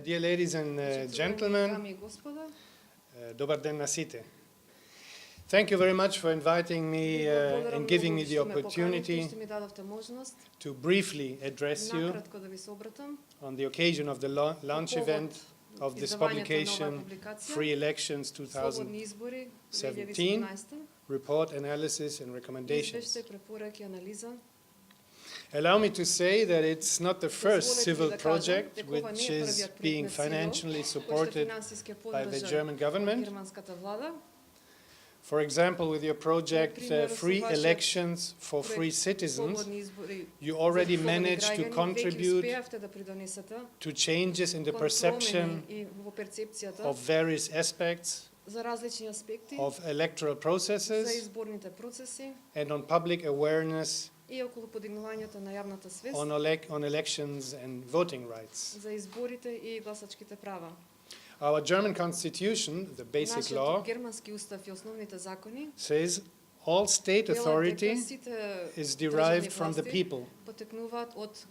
Dear ladies and gentlemen, Дами и господа, dobar den na site. Thank you very much for inviting me and giving me the opportunity to briefly address you накратко да ви се обратам on the occasion of the launch event of this publication, Free Elections Слободни избори 2017, 2017, Report, Analysis and Recommendations. извежте препоръки и анализа. Allow me to say that it's not the first Позволете ми civil да кажа, project такова which не е is първият проект being на цивил, financially който supported финансиски е by the поддържан German от government. германската влада. For example, with your project Например, Free с вашият Elections for Free проект Citizens, Свободни избори you за already свободни managed to граждани, вече contribute успяхте да придонесете to changes in the към perception промени и в перцепцията of various aspects за различни аспекти, of electoral за processes изборните процеси and on public awareness и около подигнуването на явната свест on elections and voting rights. за изборите и гласачките права. Our German constitution, the basic Нашият law, германски устав и основните закони says all state authority is derived from the people. потекнуваат от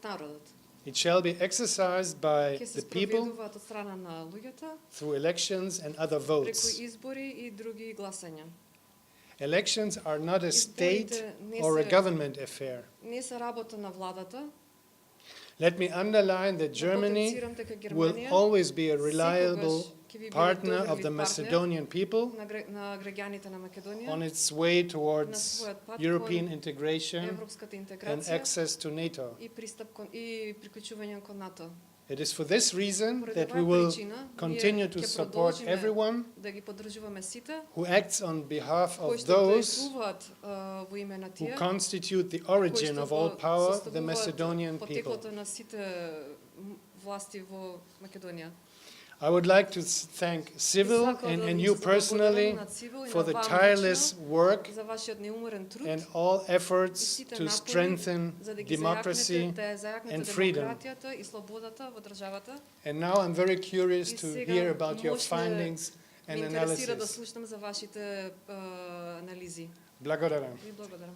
народът. It shall be exercised by Ке се the people спроведуваат от страна на луѓето through elections and other преку votes. избори и други гласања. Elections are not a state Изборите не or a се government affair. не се работа на владата. Let me underline that Germany Потенцирам дека will Германија always be a reliable секогаш ќе ви биде partner of доверлив the партнер Macedonian people на граѓаните на Македонија on its way на towards својот пат European кон integration европската and интеграција access to NATO. и пристап и приклучување кон НАТО. It is for this reason Поради that we оваа will причина continue to ние ќе support продолжиме everyone да ги поддржуваме сите who acts on behalf кои of што those действуваат во име на who тие constitute the кои origin што of all power, the составуваат Macedonian people. потеклото на сите власти во Македонија. I would like to thank Civil and you personally for the tireless work за вашиот неуморен труд and all и efforts сите to напори strengthen за да ги democracy зајакнете and freedom. демократијата и слободата во државата. And now I'm very curious И to сега hear about your можна findings ме and интересира да analysis. слушнам за вашите анализи. Благодарам. И благодарам.